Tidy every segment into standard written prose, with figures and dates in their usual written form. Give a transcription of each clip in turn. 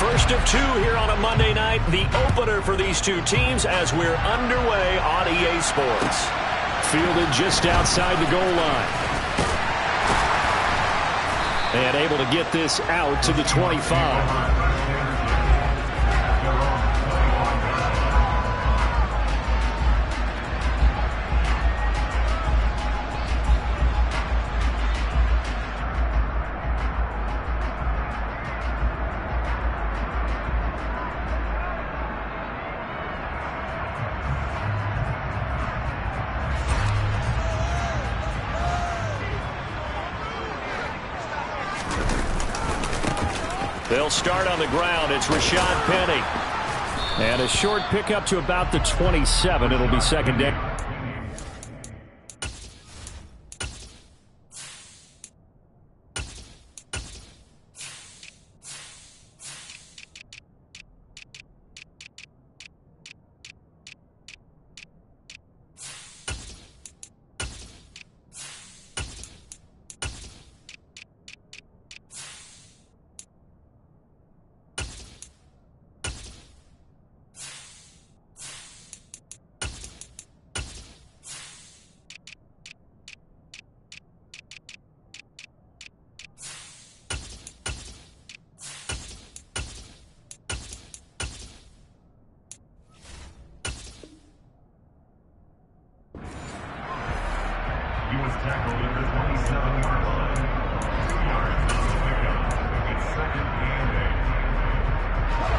First of two here on a Monday night, the opener for these two teams as we're underway on EA Sports. Fielded just outside the goal line. And able to get this out to the 25. They'll start on the ground. It's Rashad Penny. And a short pickup to about the 27. It'll be second down.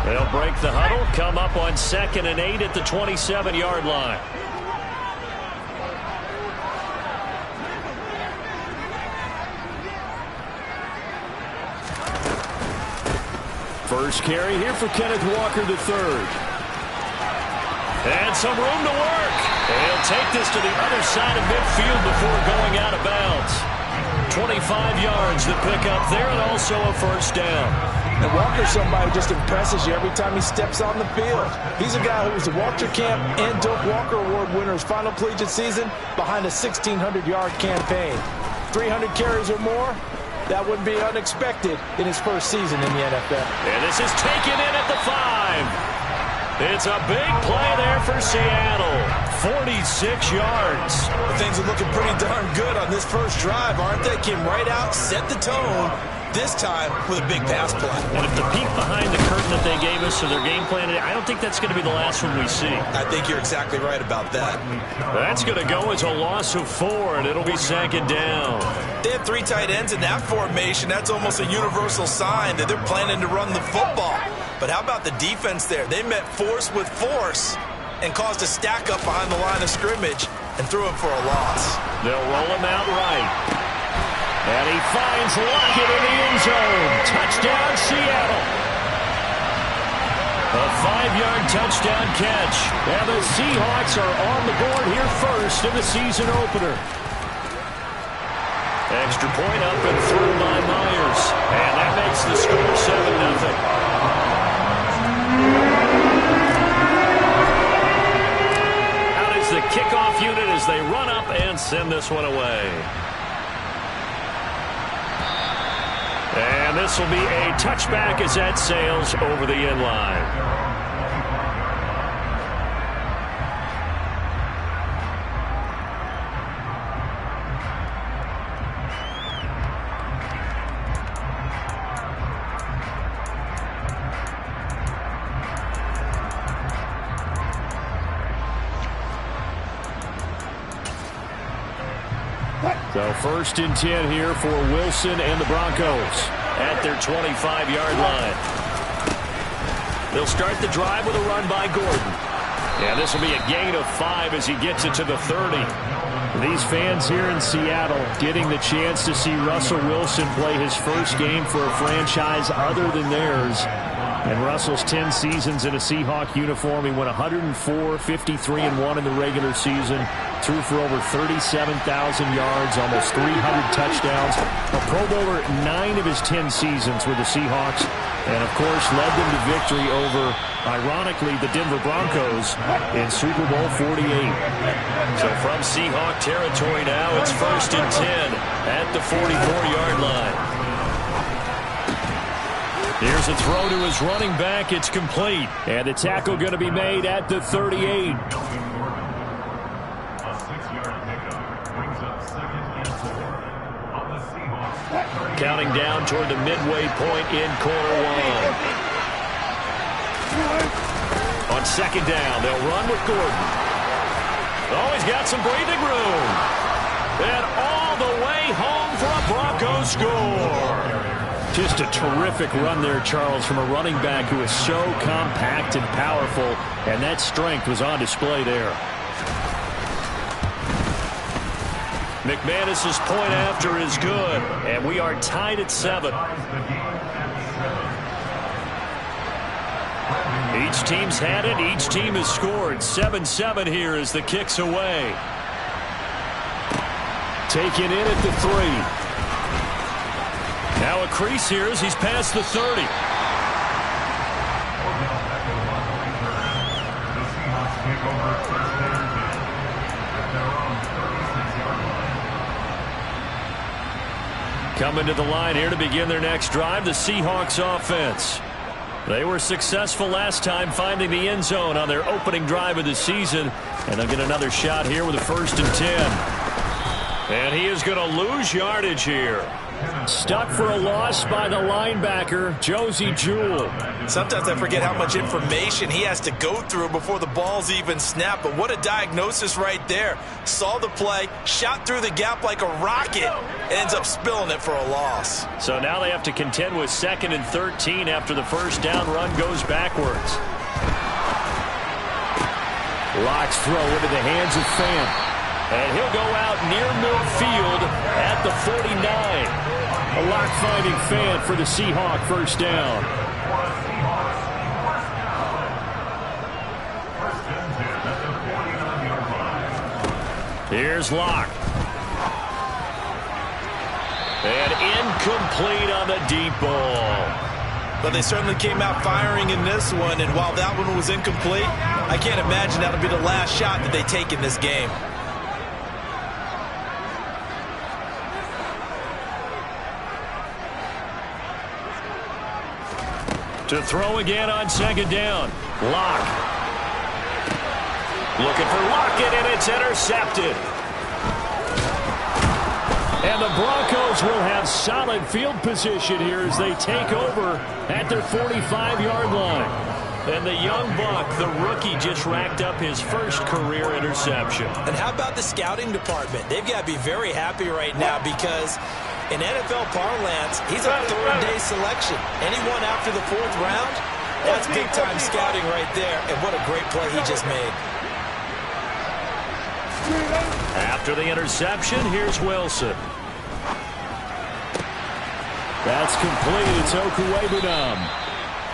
They'll break the huddle, come up on 2nd and 8 at the 27-yard line. First carry here for Kenneth Walker III. And some room to work. They'll take this to the other side of midfield before going out of bounds. 25 yards the pickup there, and also a first down. And Walker's somebody who just impresses you every time he steps on the field. He's a guy who was the Walter Camp and Doak Walker Award winner's final collegiate season behind a 1,600-yard campaign. 300 carries or more, that wouldn't be unexpected in his first season in the NFL. And this is taken in at the 5. It's a big play there for Seattle. 46 yards. Things are looking pretty darn good on this first drive, aren't they? Came right out, set the tone, this time with a big pass play. And if the peek behind the curtain that they gave us of their game plan, I don't think that's going to be the last one we see. I think you're exactly right about that. That's going to go as a loss of 4, and it'll be second down. They have 3 tight ends in that formation. That's almost a universal sign that they're planning to run the football. But how about the defense there? They met force with force and caused a stack up behind the line of scrimmage and threw him for a loss. They'll roll him out right. And he finds Lockett in the end zone. Touchdown, Seattle. A 5-yard touchdown catch. And the Seahawks are on the board here first in the season opener. Extra point up and through by Myers. And that makes the score 7-0. Out is the kickoff unit as they run up and send this one away. And this will be a touchback as that sails over the end line. So 1st and 10 here for Wilson and the Broncos at their 25-yard line. They'll start the drive with a run by Gordon. Yeah, this will be a gain of 5 as he gets it to the 30. These fans here in Seattle getting the chance to see Russell Wilson play his first game for a franchise other than theirs. And Russell's 10 seasons in a Seahawk uniform. He went 104, 53-1 in the regular season. Threw for over 37,000 yards, almost 300 touchdowns. A Pro Bowler 9 of his 10 seasons with the Seahawks. And, of course, led them to victory over, ironically, the Denver Broncos in Super Bowl 48. So from Seahawk territory now, it's 1st and 10 at the 44-yard line. Here's a throw to his running back. It's complete. And the tackle going to be made at the 38. Counting down toward the midway point in quarter one. On second down, they'll run with Gordon. Oh, he's got some breathing room. And all the way home for a Broncos score. Just a terrific run there, Charles, from a running back who is so compact and powerful, and that strength was on display there. McManus's point after is good, and we are tied at 7. Each team's had it. Each team has scored. 7-7 here as the kick's away. Taken in at the 3. Now a crease here as he's past the 30. Coming to the line here to begin their next drive, the Seahawks offense. They were successful last time finding the end zone on their opening drive of the season, and they'll get another shot here with a 1st and 10. And he is going to lose yardage here. Stuck for a loss by the linebacker, Josie Jewell. Sometimes I forget how much information he has to go through before the ball's even snapped, but what a diagnosis right there. Saw the play, shot through the gap like a rocket, ends up spilling it for a loss. So now they have to contend with 2nd and 13 after the first down run goes backwards. Locke's throw into the hands of Fant. And he'll go out near midfield at the 49. A lock finding Fant for the Seahawk 1st down. Here's Locke. And incomplete on the deep ball. But they certainly came out firing in this one, and while that one was incomplete, I can't imagine that'll be the last shot that they take in this game. To throw again on 2nd down. Locke. Looking for Lockett, and it's intercepted. And the Broncos will have solid field position here as they take over at their 45-yard line. And the young buck, the rookie, just racked up his first career interception. And how about the scouting department? They've got to be very happy right now because in NFL parlance, he's a third-day selection. Anyone after the 4th round, that's big-time scouting right there. And what a great play he just made. After the interception, here's Wilson. That's complete. It's Okuwebunam.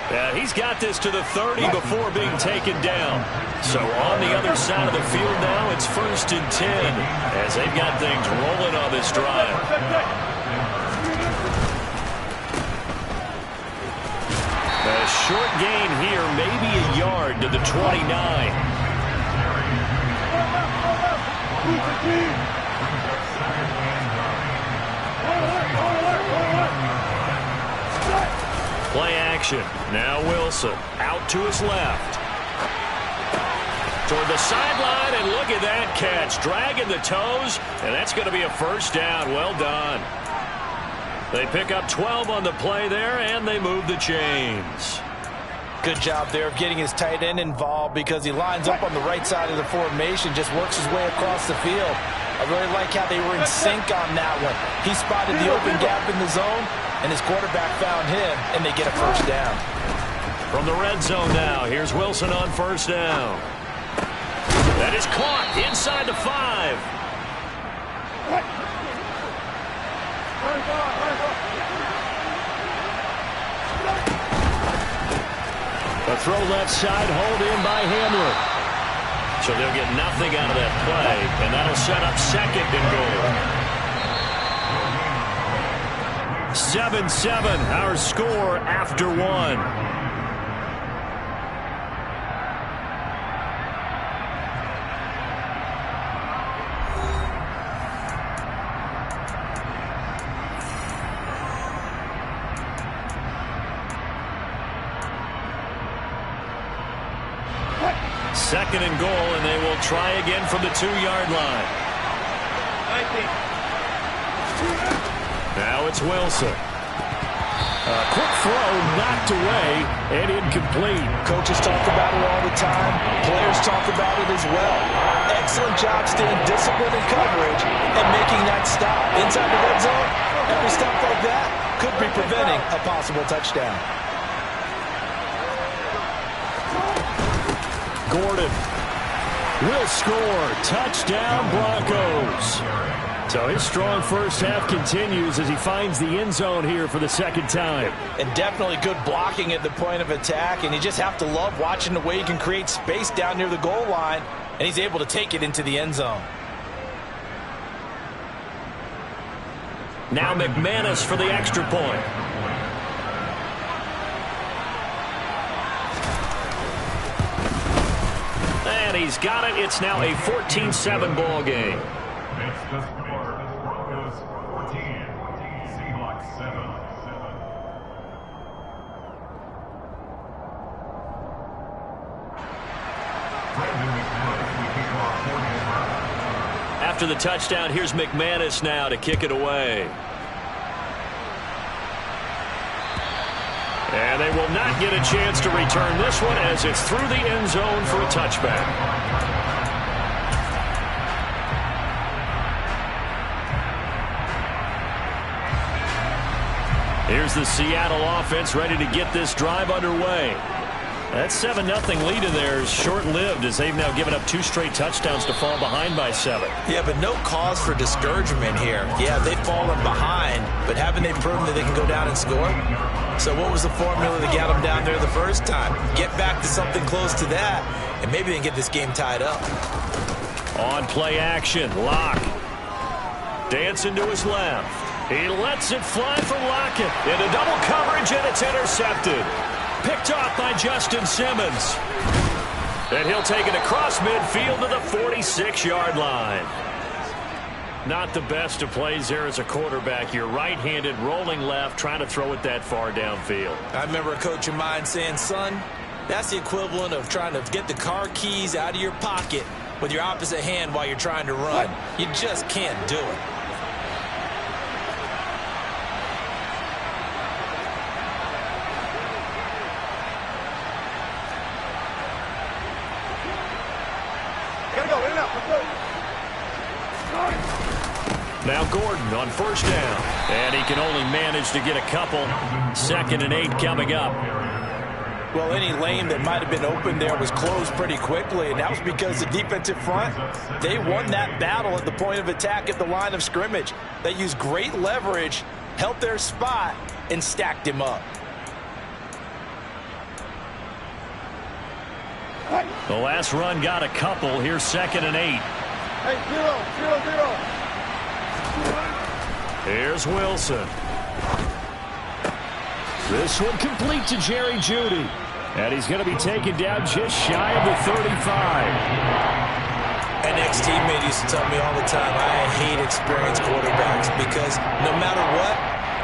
Yeah, he's got this to the 30 before being taken down. So on the other side of the field now, it's 1st and 10 as they've got things rolling on this drive. A short gain here, maybe a yard to the 29. Play action. Now Wilson out to his left. Toward the sideline, and look at that catch. Dragging the toes, and that's going to be a 1st down. Well done. They pick up 12 on the play there, and they move the chains. Good job there of getting his tight end involved because he lines up on the right side of the formation, just works his way across the field. I really like how they were in sync on that one. He spotted the open gap in the zone, and his quarterback found him, and they get a 1st down. From the red zone now, here's Wilson on 1st down. That is caught inside the 5. A throw left side, hold in by Hamler. So they'll get nothing out of that play, and that'll set up 2nd and goal. 7-7, our score after 1. 2nd and goal, and they will try again from the 2-yard line. Now it's Wilson. A quick throw knocked away and incomplete. Coaches talk about it all the time. Players talk about it as well. Excellent job staying disciplined in coverage and making that stop. Inside the red zone, every stop like that could be preventing a possible touchdown. Gordon will score. Touchdown, Broncos. So his strong first half continues as he finds the end zone here for the 2nd time. And definitely good blocking at the point of attack. And you just have to love watching the way he can create space down near the goal line. And he's able to take it into the end zone. Now McManus for the extra point. And he's got it. It's now a 14-7 ball game. After the touchdown, here's McManus now to kick it away. And they will not get a chance to return this one as it's through the end zone for a touchback. Here's the Seattle offense ready to get this drive underway. That 7-0 lead in there is short-lived as they've now given up 2 straight touchdowns to fall behind by 7. Yeah, but no cause for discouragement here. Yeah, they've fallen behind, but haven't they proven that they can go down and score? So what was the formula to get them down there the first time? Get back to something close to that, and maybe they can get this game tied up. On play action, Locke. Dancing to his left. He lets it fly for Lockett. Into double coverage, and it's intercepted. Picked off by Justin Simmons. And he'll take it across midfield to the 46-yard line. Not the best of plays there as a quarterback. You're right-handed, rolling left, trying to throw it that far downfield. I remember a coach of mine saying, son, that's the equivalent of trying to get the car keys out of your pocket with your opposite hand while you're trying to run. You just can't do it. Now Gordon on first down. And he can only manage to get a couple. 2nd and 8 coming up. Well, any lane that might have been open there was closed pretty quickly, and that was because the defensive front, they won that battle at the point of attack at the line of scrimmage. They used great leverage, held their spot, and stacked him up. The last run got a couple. Here's 2nd and 8. Hey, 0-0-0. Here's Wilson. This one complete to Jerry Jeudy. And he's going to be taken down just shy of the 35. An ex-teammate used to tell me all the time, I hate experienced quarterbacks because no matter what,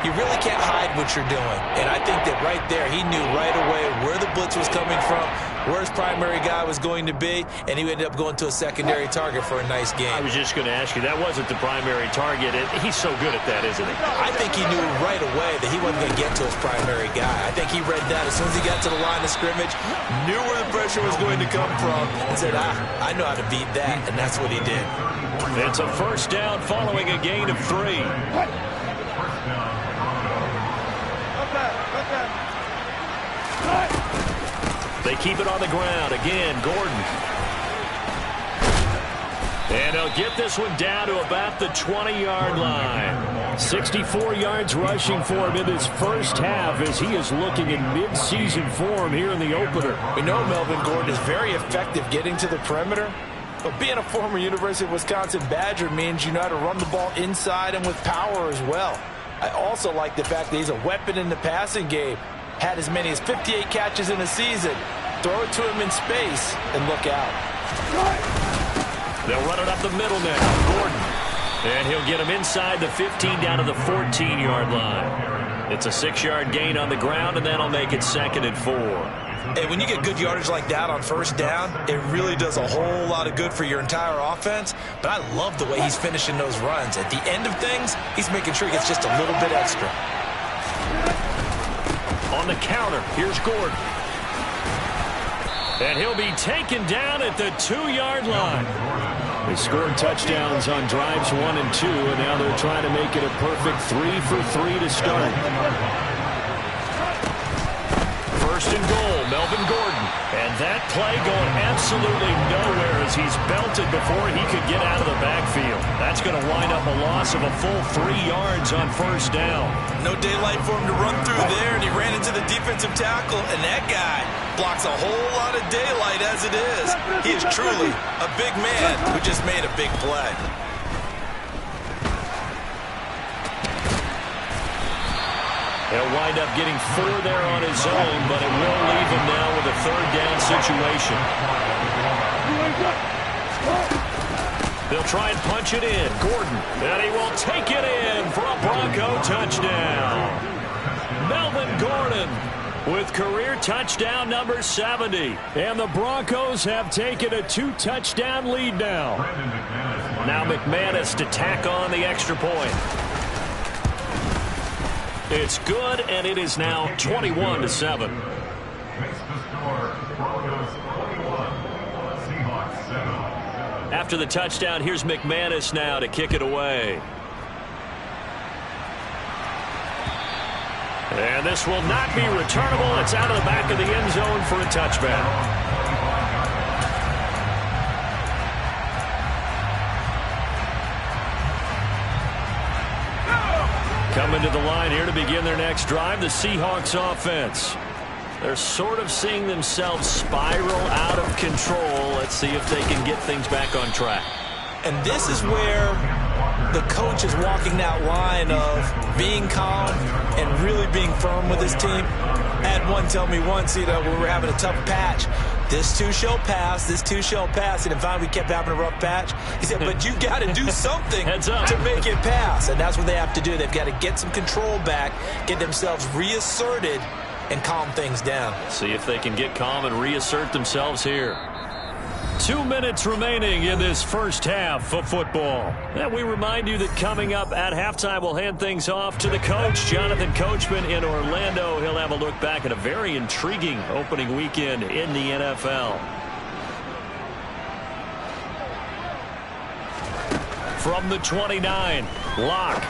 you really can't hide what you're doing. And I think that right there, he knew right away where the blitz was coming from, where his primary guy was going to be, and he ended up going to a secondary target for a nice game. I was just going to ask you, that wasn't the primary target. He's so good at that, isn't he? I think he knew right away that he wasn't going to get to his primary guy. I think he read that as soon as he got to the line of scrimmage, knew where the pressure was going to come from, and said, I know how to beat that, and that's what he did. It's a first down following a gain of 3. They keep it on the ground. Again, Gordon. And they'll get this one down to about the 20-yard line. 64 yards rushing for him in this first half as he is looking in mid-season form here in the opener. We know Melvin Gordon is very effective getting to the perimeter, but being a former University of Wisconsin Badger means you know how to run the ball inside and with power as well. I also like the fact that he's a weapon in the passing game. Had as many as 58 catches in a season. Throw it to him in space and look out. They'll run it up the middle now. Gordon. And he'll get him inside the 15 down to the 14-yard line. It's a 6-yard gain on the ground, and that'll make it 2nd and 4. Hey, when you get good yardage like that on first down, it really does a whole lot of good for your entire offense. But I love the way he's finishing those runs. At the end of things, he's making sure he gets just a little bit extra. On the counter, here's Gordon. And he'll be taken down at the 2-yard line. They scored touchdowns on drives 1 and 2, and now they're trying to make it a perfect 3 for 3 to start. First and goal, Melvin Gordon. And that play going absolutely nowhere as he's belted before he could get out of the backfield. That's going to wind up a loss of a full 3 yards on first down. No daylight for him to run through there, and he ran into the defensive tackle, and that guy blocks a whole lot of daylight as it is. He is truly a big man who just made a big play. He'll wind up getting 4 there on his own, but it will leave him now with a 3rd down situation. They'll try and punch it in. Gordon, and he will take it in for a Bronco touchdown. Melvin Gordon with career touchdown number 70. And the Broncos have taken a 2-touchdown lead now. Now McManus to tack on the extra point. It's good, and it is now 21-7. After the touchdown, here's McManus now to kick it away. And this will not be returnable. It's out of the back of the end zone for a touchback. Coming to the line here to begin their next drive, the Seahawks offense. They're sort of seeing themselves spiral out of control. Let's see if they can get things back on track. And this is where the coach is walking that line of being calm and really being firm with his team. I had one tell me once, when we were having a tough patch, this too shall pass, this too shall pass. And finally we kept having a rough patch. He said, but you got to do something to make it pass. And that's what they have to do. They've got to get some control back, get themselves reasserted, and calm things down. See if they can get calm and reassert themselves here. 2 minutes remaining in this first half of football. And we remind you that coming up at halftime, we'll hand things off to the coach, Jonathan Coachman in Orlando. He'll have a look back at a very intriguing opening weekend in the NFL. From the 29, Locke.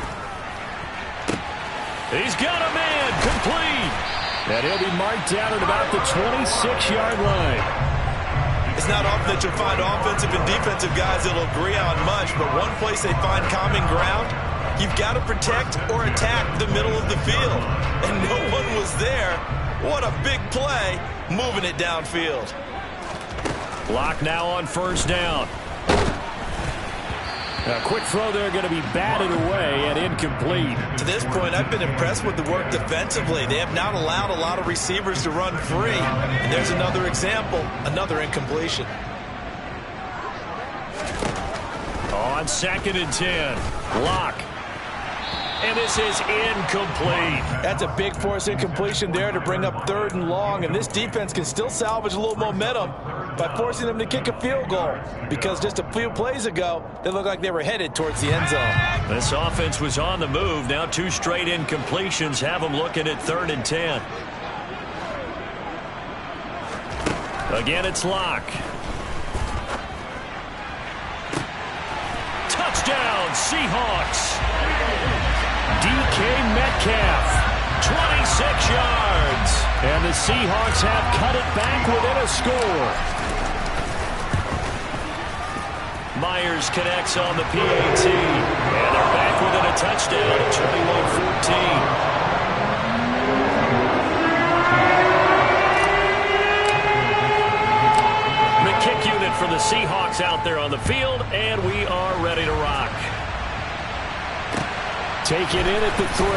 He's got a man, complete. And he'll be marked down at about the 26-yard line. It's not often that you'll find offensive and defensive guys that'll agree on much, but one place they find common ground, you've got to protect or attack the middle of the field. And no one was there. What a big play, moving it downfield. Locke now on first down. A quick throw there going to be batted away and incomplete. To this point, I've been impressed with the work defensively. They have not allowed a lot of receivers to run free. And there's another example, another incompletion. On 2nd and 10, Locke. And this is incomplete. That's a big force incompletion there to bring up 3rd and long. And this defense can still salvage a little momentum by forcing them to kick a field goal. Because just a few plays ago, they looked like they were headed towards the end zone. This offense was on the move. Now 2 straight incompletions have them looking at 3rd and 10. Again, it's Locke. Touchdown, Seahawks. DK Metcalf, 26 yards. And the Seahawks have cut it back within a score. Myers connects on the PAT. And they're back within a touchdown at 21-14. The kick unit for the Seahawks out there on the field, and we are ready to rock. Take it in at the 3.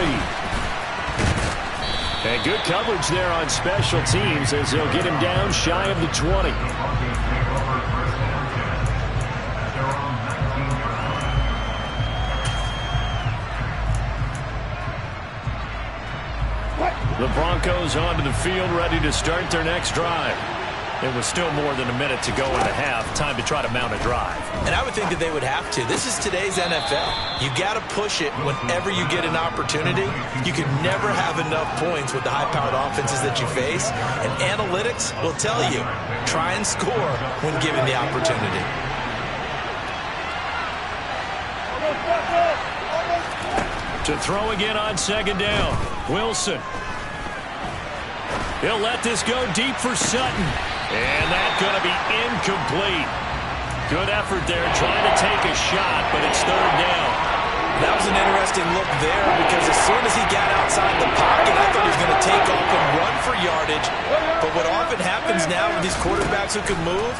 And good coverage there on special teams as they'll get him down shy of the 20. The Broncos onto the field, ready to start their next drive. It was still more than a minute to go in the half. Time to try to mount a drive. And I would think that they would have to. This is today's NFL. You got to push it whenever you get an opportunity. You can never have enough points with the high-powered offenses that you face. And analytics will tell you, try and score when given the opportunity. To throw again on second down. Wilson. He'll let this go deep for Sutton. And that's going to be incomplete. Good effort there trying to take a shot, but it's third down. That was an interesting look there because as soon as he got outside the pocket, I thought he was going to take off and run for yardage. But what often happens now with these quarterbacks who can move,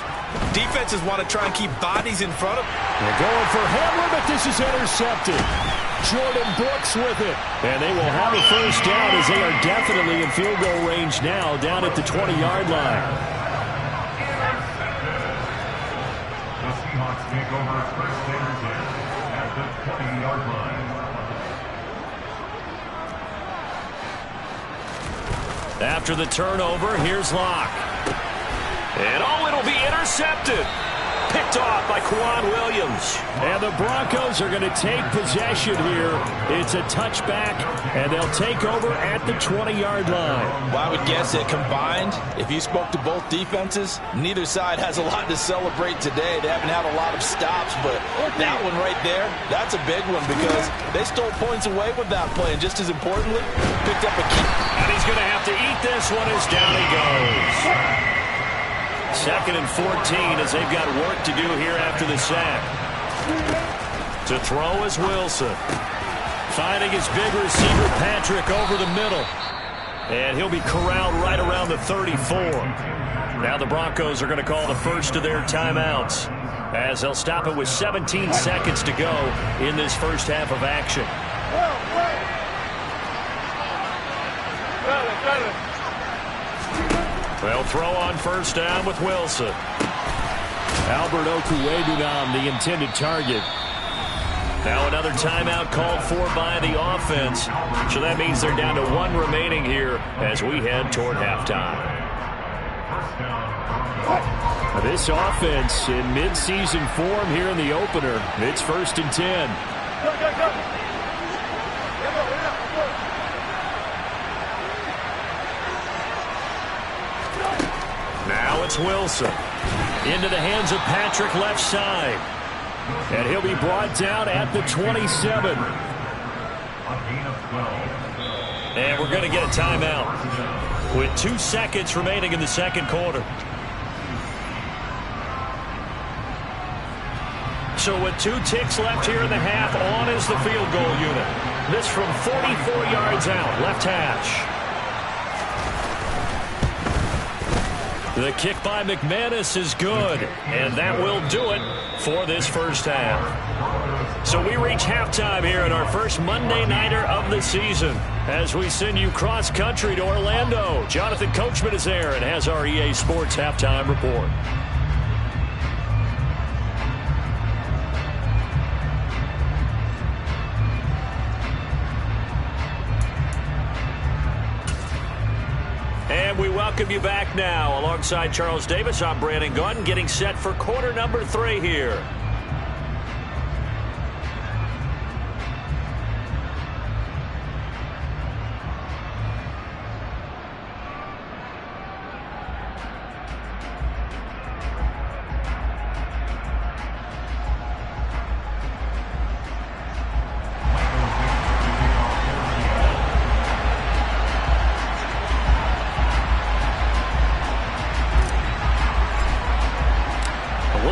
defenses want to try and keep bodies in front of them. They're going for Hamler, but this is intercepted. Jordan Brooks with it. And they will have a first down as they are definitely in field goal range now down at the 20-yard line. The Seahawks take over first and 10 at the 20-yard line. After the turnover, here's Locke. And it'll be intercepted. Picked off by Quan Williams. And the Broncos are going to take possession here. It's a touchback, and they'll take over at the 20-yard line. Well, I would guess that combined, if you spoke to both defenses, neither side has a lot to celebrate today. They haven't had a lot of stops, but that one right there, that's a big one because they stole points away with that play. And just as importantly, picked up a key. And he's going to have to eat this one as down he goes. Second and 14 as they've got work to do here after the sack. To throw is Wilson. Finding his big receiver, Patrick, over the middle. And he'll be corralled right around the 34. Now the Broncos are going to call the first of their timeouts as they'll stop it with 17 seconds to go in this first half of action. They'll throw on first down with Wilson. Albert Okwuegbunam, the intended target. Now another timeout called for by the offense. So that means they're down to one remaining here as we head toward halftime. This offense in mid-season form here in the opener. It's 1st and 10. Now it's Wilson. Into the hands of Patrick left side. And he'll be brought down at the 27. And we're going to get a timeout with 2 seconds remaining in the second quarter. So with 2 ticks left here in the half, on is the field goal unit. This from 44 yards out, left hash. The kick by McManus is good, and that will do it for this first half. So we reach halftime here in our first Monday Nighter of the season as we send you cross-country to Orlando. Jonathan Coachman is there and has our EA Sports halftime report. And we welcome you back now. Alongside Charles Davis, I'm Brandon Gunn, getting set for quarter number 3 here.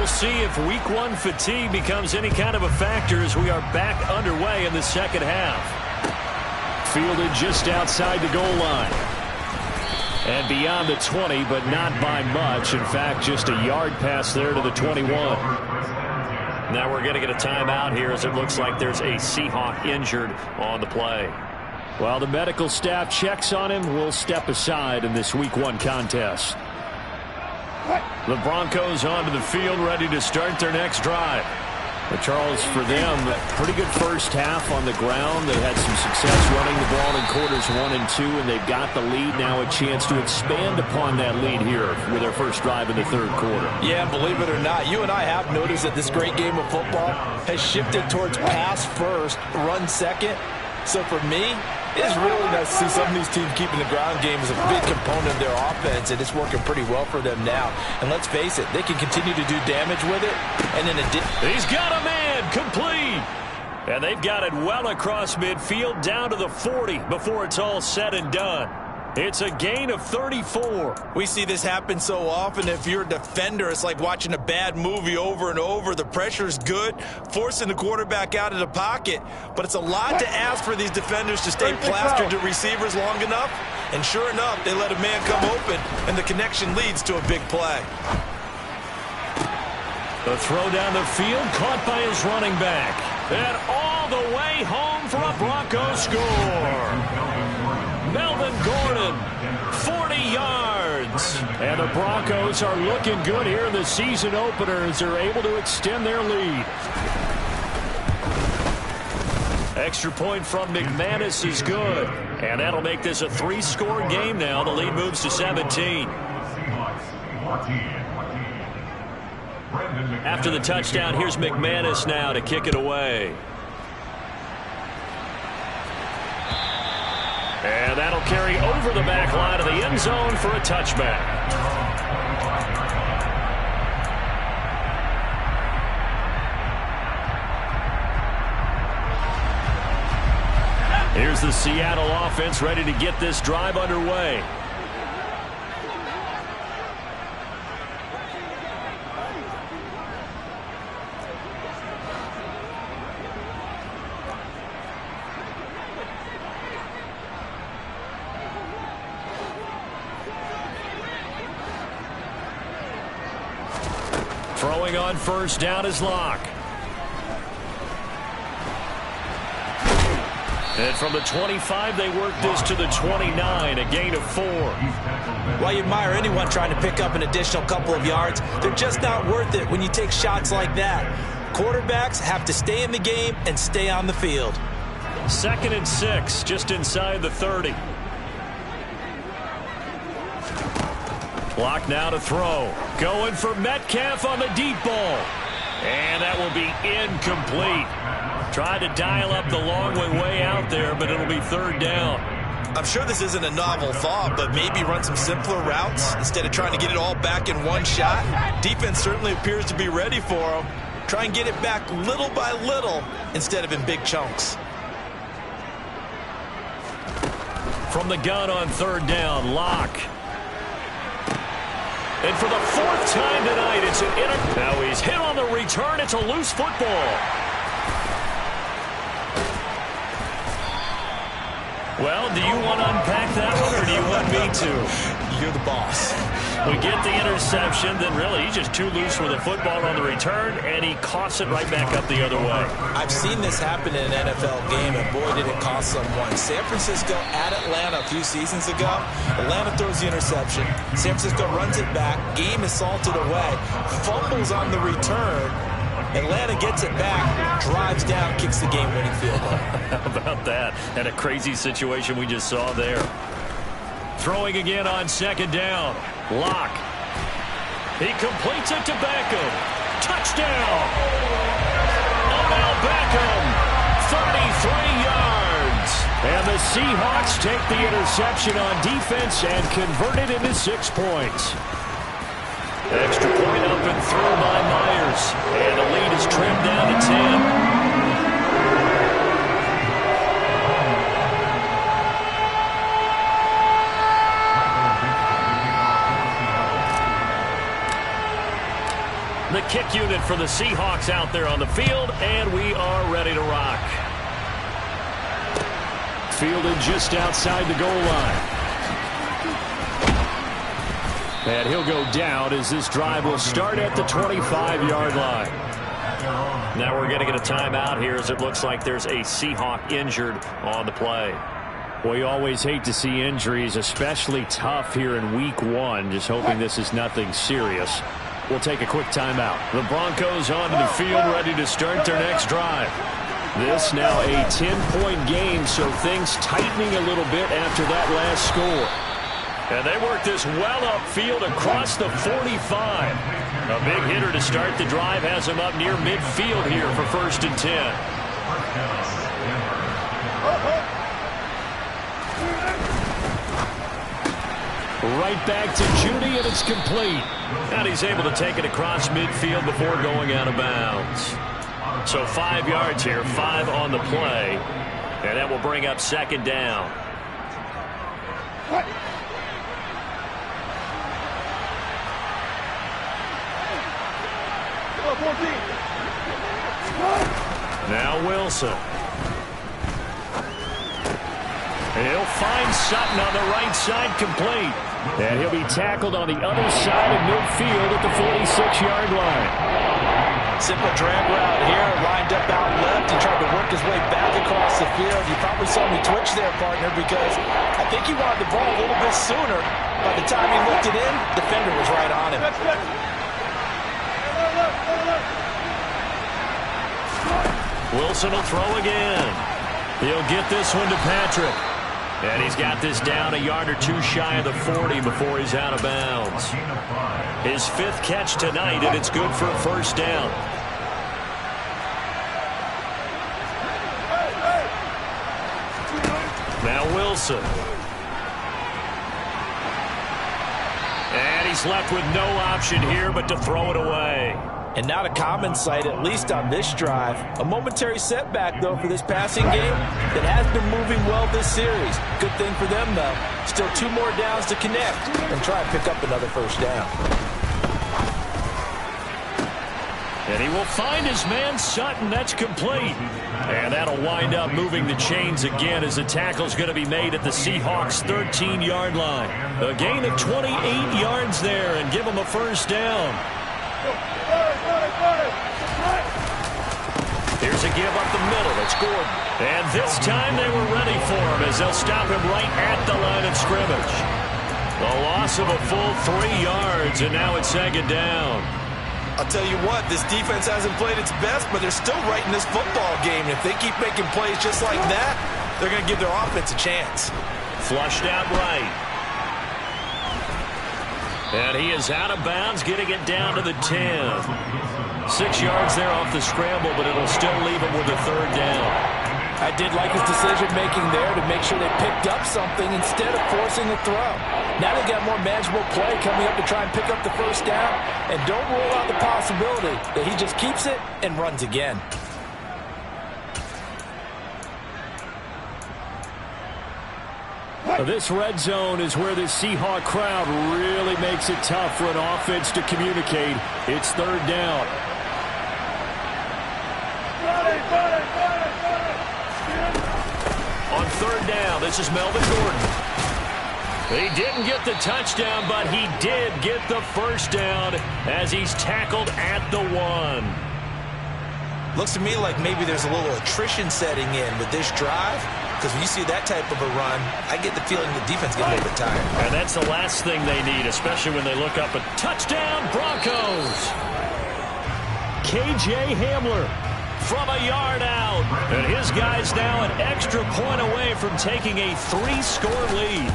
See if week 1 fatigue becomes any kind of a factor as we are back underway in the second half. Fielded just outside the goal line. And beyond the 20, but not by much. In fact, just a yard pass there to the 21. Now we're going to get a timeout here as it looks like there's a Seahawk injured on the play. While the medical staff checks on him, we'll step aside in this week 1 contest. The Broncos onto the field, ready to start their next drive. But Charles, for them, pretty good first half on the ground. They had some success running the ball in quarters 1 and 2, and they've got the lead now, a chance to expand upon that lead here with their first drive in the third quarter. Yeah, believe it or not, you and I have noticed that this great game of football has shifted towards pass first, run second. So for me, it's really nice to see some of these teams keeping the ground game as a big component of their offense, and it's working pretty well for them now. And let's face it, they can continue to do damage with it. And in addition, he's got a man complete. And they've got it well across midfield down to the 40 before it's all said and done. It's a gain of 34. We see this happen so often. If you're a defender, it's like watching a bad movie over and over. The pressure's good, forcing the quarterback out of the pocket. But it's a lot to ask for these defenders to stay plastered to receivers long enough. And sure enough, they let a man come open, and the connection leads to a big play. The throw down the field, caught by his running back. And all the way home for a Broncos score. Melvin Gordon, 40 yards. And the Broncos are looking good here in the season opener as they're able to extend their lead. Extra point from McManus is good. And that'll make this a 3-score game now. The lead moves to 17. After the touchdown, here's McManus now to kick it away. And that'll carry over the back line of the end zone for a touchback. Here's the Seattle offense ready to get this drive underway. Throwing on first down is Locke. And from the 25, they work this to the 29, a gain of 4. While you admire anyone trying to pick up an additional couple of yards, they're just not worth it when you take shots like that. Quarterbacks have to stay in the game and stay on the field. 2nd and 6, just inside the 30. Clock now to throw. Going for Metcalf on the deep ball. And that will be incomplete. Tried to dial up the long way out there, but it'll be 3rd down. I'm sure this isn't a novel thought, but maybe run some simpler routes instead of trying to get it all back in one shot. Defense certainly appears to be ready for them. Try and get it back little by little instead of in big chunks. From the gun on 3rd down, Locke. And for the 4th time tonight, it's an Now he's hit on the return. It's a loose football. Well, do you want to unpack that one, or do you want me to? You're the boss. We get the interception, then really he's just too loose with the football on the return, and he coughs it right back up the other way. I've seen this happen in an NFL game, and boy, did it cost someone. San Francisco at Atlanta a few seasons ago. Atlanta throws the interception. San Francisco runs it back. Game is salted away. Fumbles on the return. Atlanta gets it back, drives down, kicks the game-winning field goal. How about that? And a crazy situation we just saw there. Throwing again on 2nd down. Locke. He completes it to Beckham. Touchdown! Odell Beckham, 33 yards. And the Seahawks take the interception on defense and convert it into 6 points. Extra point up and through by Myers. And the lead is trimmed down to 10. The kick unit for the Seahawks out there on the field, and we are ready to rock. Fielded just outside the goal line. And he'll go down as this drive will start at the 25-yard line. Now we're going to get a timeout here as it looks like there's a Seahawk injured on the play. We always hate to see injuries, especially tough here in week 1. Just hoping this is nothing serious. We'll take a quick timeout. The Broncos onto the field, ready to start their next drive. This now a 10-point game, so things tightening a little bit after that last score. And they work this well upfield across the 45. A big hitter to start the drive has him up near midfield here for 1st and 10. Right back to Judy, and it's complete. And he's able to take it across midfield before going out of bounds. So 5 yards here, 5 on the play. And that will bring up 2nd down. Now Wilson. He'll find Sutton on the right side, complete. And he'll be tackled on the other side of midfield at the 46-yard line. Simple drag route here, lined up out left. He tried to work his way back across the field. You probably saw me twitch there, partner, because I think he wanted the ball a little bit sooner. By the time he looked it in, the defender was right on him. Wilson will throw again. He'll get this one to Patrick. And he's got this down a yard or 2 shy of the 40 before he's out of bounds. His 5th catch tonight, and it's good for a 1st down. Now Wilson. And he's left with no option here but to throw it away. And not a common sight, at least on this drive. A momentary setback, though, for this passing game that has been moving well this series. Good thing for them, though. Still 2 more downs to connect and try and pick up another 1st down. And he will find his man Sutton. That's complete. And that'll wind up moving the chains again as the tackle's going to be made at the Seahawks' 13-yard line. A gain of 28 yards there and give them a 1st down. Here's a give up the middle. It's Gordon. And this time they were ready for him as they'll stop him right at the line of scrimmage. A loss of a full 3 yards, and now it's 2nd down. I'll tell you what, this defense hasn't played its best, but they're still right in this football game. If they keep making plays just like that, they're going to give their offense a chance. Flushed out right. And he is out of bounds, getting it down to the 10. 6 yards there off the scramble, but it'll still leave him with a 3rd down. I did like his decision-making there to make sure they picked up something instead of forcing a throw. Now they got more manageable play coming up to try and pick up the 1st down, and don't rule out the possibility that he just keeps it and runs again. This red zone is where the Seahawk crowd really makes it tough for an offense to communicate. It's 3rd down. On 3rd down, this is Melvin Gordon. He didn't get the touchdown, but he did get the 1st down as he's tackled at the 1. Looks to me like maybe there's a little attrition setting in with this drive, because when you see that type of a run, I get the feeling the defense gets a little bit tired. And that's the last thing they need, especially when they look up a touchdown, Broncos. K.J. Hamler from a yard out. And his guy's now an extra point away from taking a 3-score lead.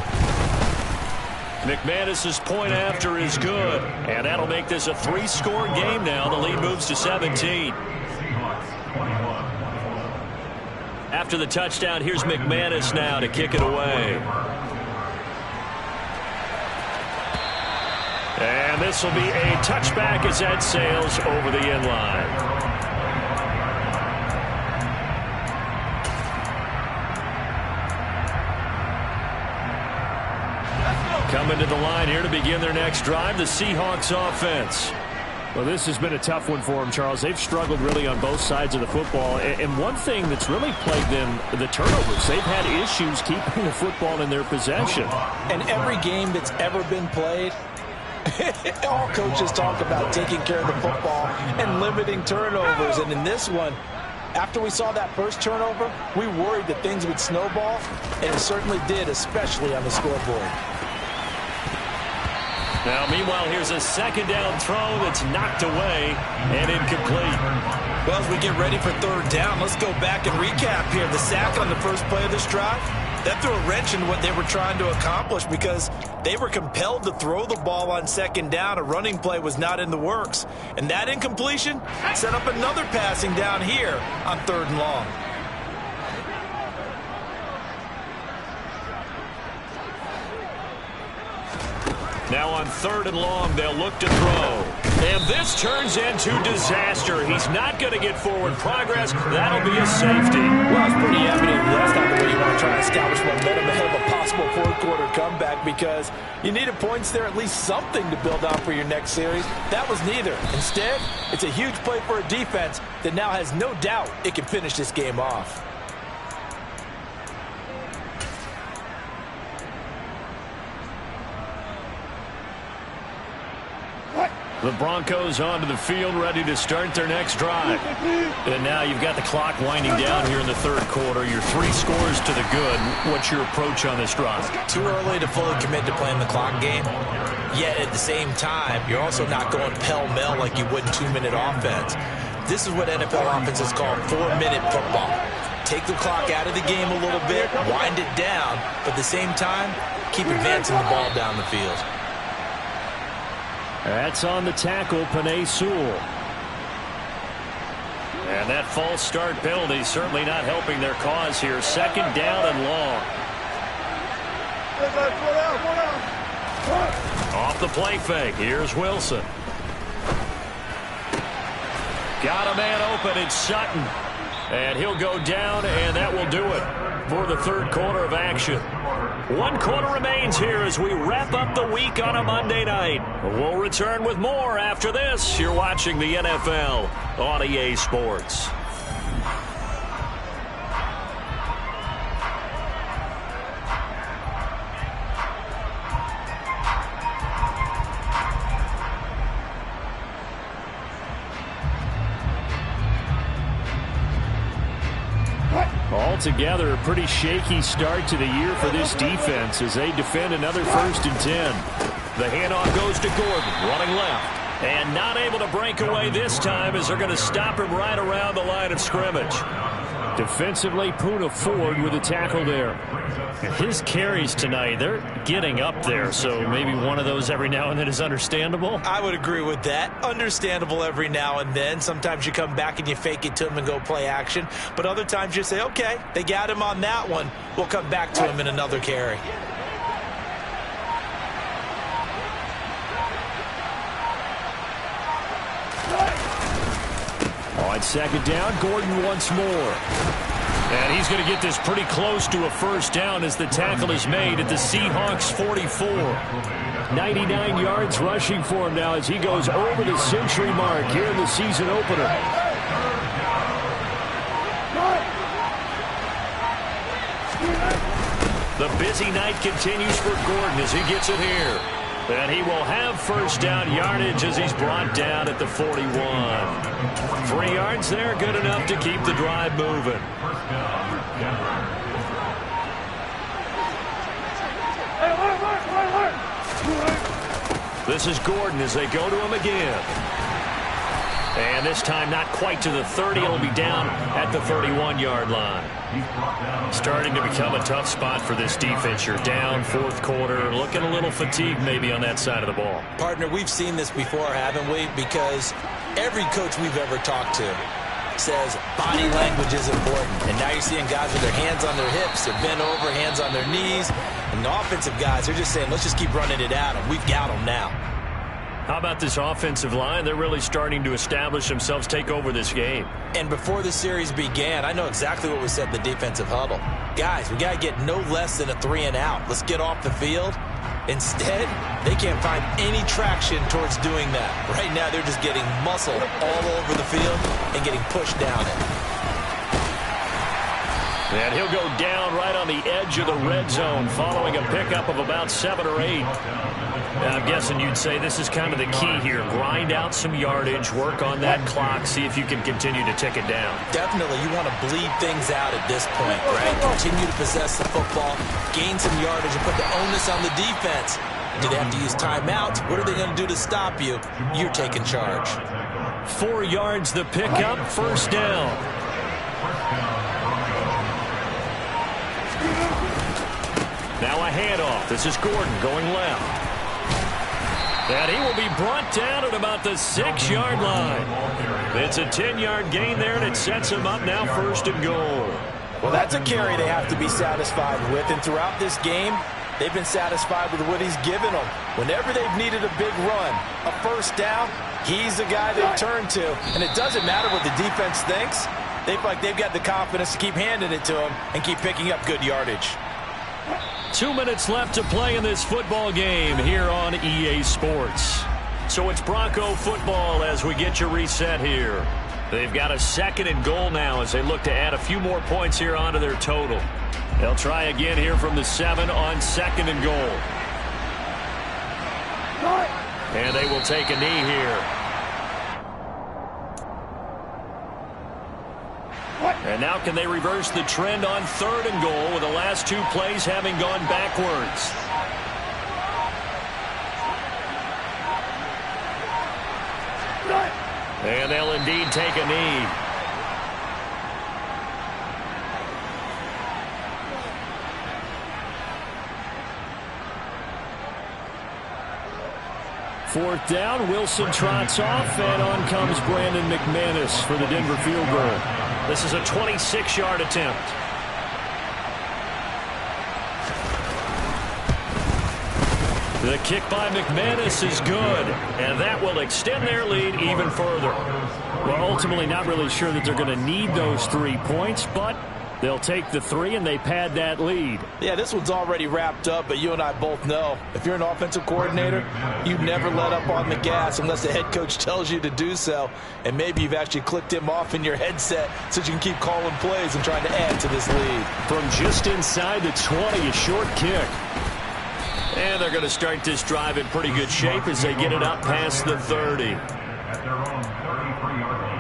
McManus's point after is good. And that'll make this a 3-score game now. The lead moves to 17. After the touchdown, here's McManus now to kick it away. And this will be a touchback as that sails over the end line. Coming to the line here to begin their next drive, the Seahawks offense. Well, this has been a tough one for them, Charles. They've struggled really on both sides of the football. And one thing that's really plagued them, the turnovers. They've had issues keeping the football in their possession. And every game that's ever been played, all coaches talk about taking care of the football and limiting turnovers. And in this one, after we saw that first turnover, we worried that things would snowball, and it certainly did, especially on the scoreboard. Now, meanwhile, here's a second down throw that's knocked away and incomplete. Well, as we get ready for third down, let's go back and recap here. The sack on the first play of this drive, that threw a wrench in what they were trying to accomplish because they were compelled to throw the ball on second down. A running play was not in the works. And that incompletion set up another passing down here on third and long. Now on third and long, they'll look to throw. And this turns into disaster. He's not going to get forward progress. That'll be a safety. Well, it's pretty evident that's not the way you want to try to establish momentum ahead of a possible fourth-quarter comeback because you needed points there, at least something to build on for your next series. That was neither. Instead, it's a huge play for a defense that now has no doubt it can finish this game off. The Broncos onto the field, ready to start their next drive. And now you've got the clock winding down here in the third quarter. Your 3 scores to the good. What's your approach on this drive? Too early to fully commit to playing the clock game. Yet at the same time, you're also not going pell-mell like you would in 2-minute offense. This is what NFL offenses call 4-minute football. Take the clock out of the game a little bit, wind it down, but at the same time, keep advancing the ball down the field. That's on the tackle, Penei Sewell. And that false start penalty certainly not helping their cause here. Second down and long. Off the play fake. Here's Wilson. Got a man open. It's Sutton. And he'll go down, and that will do it for the third quarter of action. 1 quarter remains here as we wrap up the week on a Monday night. We'll return with more after this. You're watching the NFL on EA Sports. Altogether, a pretty shaky start to the year for this defense as they defend another 1st and 10. The handoff goes to Gordon, running left. And not able to break away this time as they're going to stop him right around the line of scrimmage. Defensively, Poona Ford with a tackle there. And his carries tonight, they're getting up there, so maybe one of those every now and then is understandable. I would agree with that. Understandable every now and then. Sometimes you come back and you fake it to him and go play action. But other times you say, okay, they got him on that one. We'll come back to him in another carry. On second down, Gordon once more. And he's going to get this pretty close to a first down as the tackle is made at the Seahawks 44. 99 yards rushing for him now as he goes over the century mark here in the season opener. The busy night continues for Gordon as he gets it here. And he will have first down yardage as he's brought down at the 41. 3 yards there, good enough to keep the drive moving. This is Gordon as they go to him again. And this time not quite to the 30. It'll be down at the 31-yard line. Starting to become a tough spot for this defense. You're down fourth quarter, looking a little fatigued maybe on that side of the ball. Partner, we've seen this before, haven't we? Because every coach we've ever talked to says body language is important. And now you're seeing guys with their hands on their hips, they're bent over, hands on their knees. And the offensive guys, they're just saying, let's just keep running it at them. We've got them now. How about this offensive line? They're really starting to establish themselves, take over this game. And before the series began, I know exactly what was said in the defensive huddle. Guys, we got to get no less than a 3-and-out. Let's get off the field. Instead, they can't find any traction towards doing that. Right now, they're just getting muscled all over the field and getting pushed down it. And he'll go down right on the edge of the red zone following a pickup of about 7 or 8. I'm guessing you'd say this is kind of the key here. Grind out some yardage, work on that clock, see if you can continue to tick it down. Definitely, you want to bleed things out at this point, right? Continue to possess the football, gain some yardage, and put the onus on the defense. Do they have to use timeouts? What are they going to do to stop you? You're taking charge. 4 yards the pickup, first down. Now a handoff. This is Gordon going left. And he will be brought down at about the 6-yard line. It's a 10-yard gain there, and it sets him up now first and goal. Well, that's a carry they have to be satisfied with. And throughout this game, they've been satisfied with what he's given them. Whenever they've needed a big run, a first down, he's the guy they turn to. And it doesn't matter what the defense thinks. They feel like they've got the confidence to keep handing it to him and keep picking up good yardage. 2 minutes left to play in this football game here on EA Sports. So it's Bronco football as we get you reset here. They've got a 2nd and goal now as they look to add a few more points here onto their total. They'll try again here from the 7 on 2nd and goal. And they will take a knee here. And now can they reverse the trend on 3rd and goal with the last 2 plays having gone backwards? And they'll indeed take a knee. Fourth down, Wilson trots off, and on comes Brandon McManus for the Denver field goal. This is a 26-yard attempt. The kick by McManus is good, and that will extend their lead even further. Well, ultimately not really sure that they're going to need those 3 points, but they'll take the 3 and they pad that lead. Yeah, this one's already wrapped up, but you and I both know if you're an offensive coordinator, you never let up on the gas unless the head coach tells you to do so. And maybe you've actually clicked him off in your headset so you can keep calling plays and trying to add to this lead. From just inside the 20, a short kick. And they're going to start this drive in pretty good shape as they get it up past the 30. At their own 33-yard line.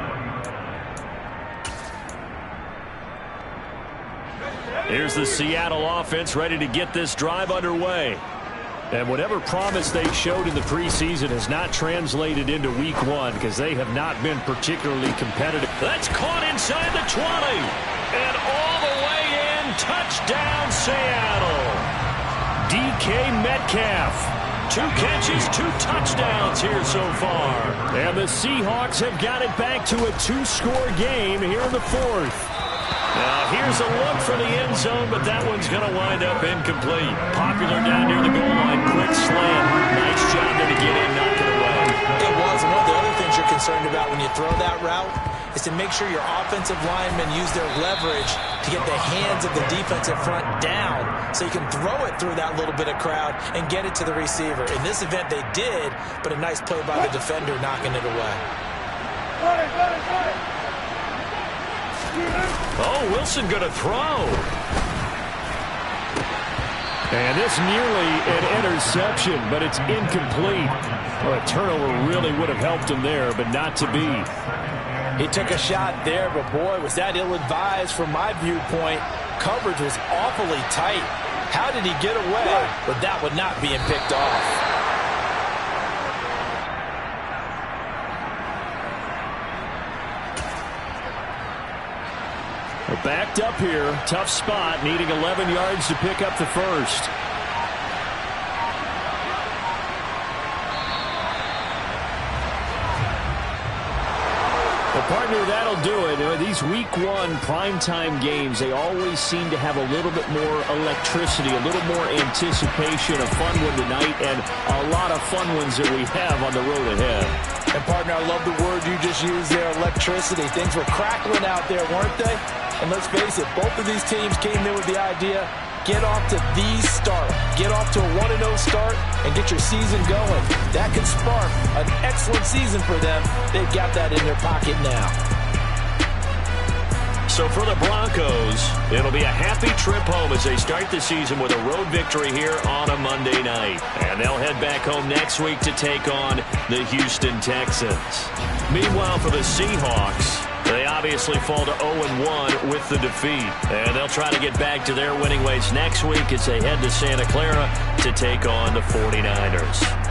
Here's the Seattle offense ready to get this drive underway. And whatever promise they showed in the preseason has not translated into week 1 because they have not been particularly competitive. That's caught inside the 20. And all the way in, touchdown Seattle. DK Metcalf. 2 catches, 2 touchdowns here so far. And the Seahawks have got it back to a 2-score game here in the 4th. Now here's a look for the end zone, but that one's going to wind up incomplete. Popular down near the goal line. Quick slant. Nice job there to get in, knock it away. It was. And one of the other things you're concerned about when you throw that route is to make sure your offensive linemen use their leverage to get the hands of the defensive front down so you can throw it through that little bit of crowd and get it to the receiver. In this event, they did, but a nice play by the defender knocking it away. Oh, Wilson going to throw. And it's nearly an interception, but it's incomplete. Well, a turnover really would have helped him there, but not to be. He took a shot there, but boy, was that ill-advised from my viewpoint. Coverage was awfully tight. How did he get away with that one not being picked off? We're backed up here. Tough spot, needing 11 yards to pick up the first. Well, partner, that'll do it. These Week 1 primetime games, they always seem to have a little bit more electricity, a little more anticipation, a fun one tonight, and a lot of fun ones that we have on the road ahead. And, partner, I love the word you just used there, electricity. Things were crackling out there, weren't they? And let's face it, both of these teams came in with the idea, get off to the start. Get off to a 1-0 start and get your season going. That could spark an excellent season for them. They've got that in their pocket now. So for the Broncos, it'll be a happy trip home as they start the season with a road victory here on a Monday night. And they'll head back home next week to take on the Houston Texans. Meanwhile, for the Seahawks, They obviously fall to 0-1 with the defeat. And they'll try to get back to their winning ways next week as they head to Santa Clara to take on the 49ers.